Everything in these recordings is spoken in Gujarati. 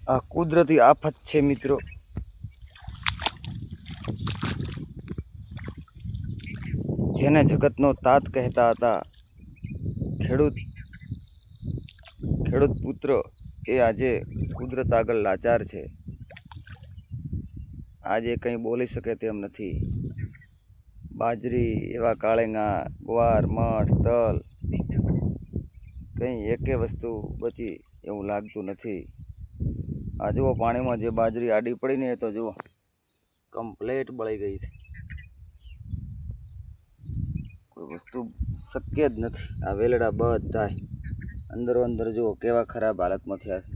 આ કુદરતી આફત છે મિત્રો। જેને જગતનો તાત કહેતા હતા ખેડૂત પુત્ર એ આજે કુદરત આગળ લાચાર છે। આજે કંઈ બોલી શકે તેમ નથી। બાજરી, એવા કાળેંગા, ગુવાર, મઠ, તલ, કંઈ એકે વસ્તુ બચી એવું લાગતું નથી। આ જુઓ પાણીમાં જે બાજરી આડી પડી ને તો જુઓ કમ્પ્લેટ બળી ગઈ છે। કોઈ વસ્તુ શક્ય જ નથી। આ વેલડા બધાય અંદરો અંદર જુઓ કેવા ખરાબ હાલતમાં થયા છે।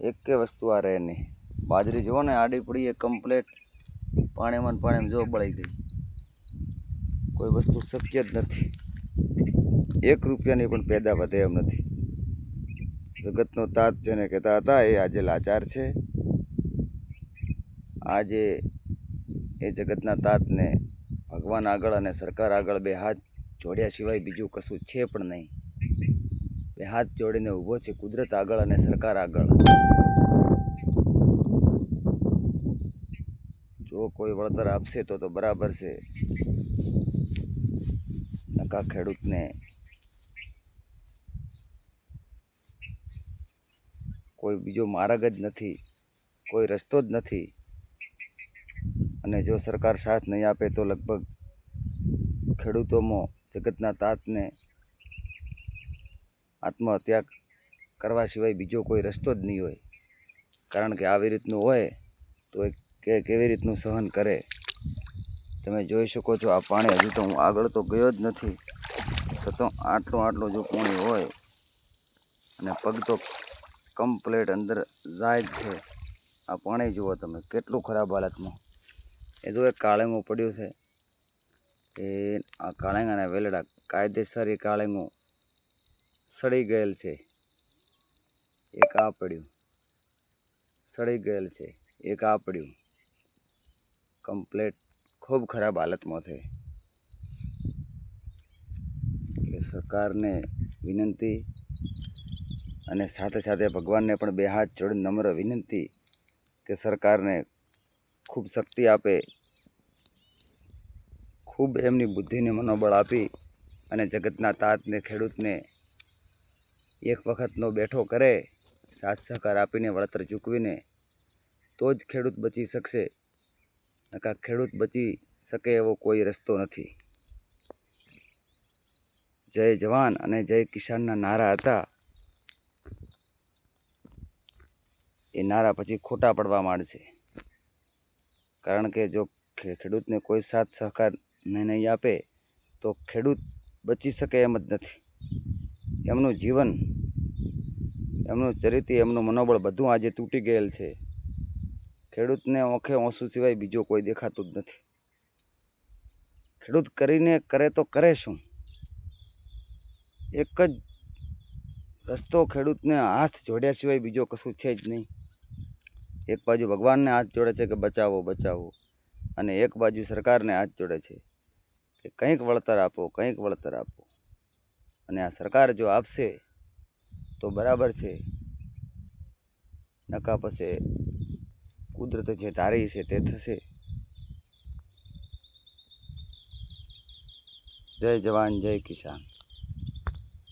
એકે વસ્તુ આ રહે નહીં। બાજરી જુઓ ને આડી પડી એ કમ્પ્લેટ પાણીમાં જો બળી ગઈ। કોઈ વસ્તુ શક્ય જ નથી। 1 રૂપિયાની પણ પેદા વધે એમ નથી। જગતનો તાત જેને કહેતા હતા એ આજે લાચાર છે। આજે એ જગતના તાતને ભગવાન આગળ અને સરકાર આગળ 2 હાથ જોડ્યા સિવાય બીજું કશું છે પણ નહીં। 2 હાથ જોડીને ઊભો છે કુદરત આગળ અને સરકાર આગળ। જો કોઈ વળતર આપશે તો બરાબર છે, નકા ખેડૂતને કોઈ બીજો માર્ગ જ નથી, કોઈ રસ્તો જ નથી। અને જો સરકાર સાથ નહીં આપે તો લગભગ ખેડૂતોમાં જગતના તાતને આત્મહત્યા કરવા સિવાય બીજો કોઈ રસ્તો જ નહીં હોય। કારણ કે આવી રીતનું હોય તો એ કેવી રીતનું સહન કરે। તમે જોઈ શકો છો આ પાણી હજુ તો હું આગળ તો ગયો જ નથી, છતાં આટલું જો પાણી હોય અને પગ તો કમ્પ્લેટ અંદર જાય જ છે। આ પાણી જુઓ તમે કેટલું ખરાબ હાલતમાં। એ જો એક કાળેંગું પડ્યું છે એ આ કાળેંગાના વેલડા કાયદેસર એ કાળેંગું સડી ગયેલ છે। એક આ પડ્યું સડી ગયેલ છે, એક આ પડ્યું કમ્પ્લેટ ખૂબ ખરાબ હાલતમાં છે। એટલે સરકારને વિનંતી અને સાથે સાથે ભગવાનને પણ 2 હાથ જોડીને નમ્ર વિનંતી કે સરકારને ખૂબ શક્તિ આપે, ખૂબ એમની બુદ્ધિને મનોબળ આપી અને જગતના તાતને ખેડૂતને એક વખતનો બેઠો કરે, સાથ સહકાર આપીને વળતર ચૂકવીને તો જ ખેડૂત બચી શકશે। નકા ખેડૂત બચી શકે એવો કોઈ રસ્તો નથી। જય જવાન અને જય કિસાનના નારા હતા, એ નારા પછી ખોટા પડવા માંડશે। કારણ કે જો ખેડૂતને કોઈ સાથ સહકાર નહીં આપે તો ખેડૂત બચી શકે એમ જ નથી। એમનું જીવન, એમનું ચરિત્ર, એમનું મનોબળ બધું આજે તૂટી ગયેલ છે। ખેડૂતને ઓંખે ઓંસુ સિવાય બીજો કોઈ દેખાતું જ નથી। ખેડૂત કરીને કરે તો કરે શું? એક જ રસ્તો ખેડૂતને હાથ જોડ્યા સિવાય બીજો કશું છે જ નહીં। એક બાજુ ભગવાનને હાથ જોડે છે કે બચાવો બચાવો, અને એક બાજુ સરકારને હાથ જોડે છે કે કંઈક વળતર આપો, કંઈક વળતર આપો। અને આ સરકાર જો આપશે તો બરાબર છે, નકા પછી કુદરતે જે ધારી છે તે થશે। જય જવાન જય કિસાન।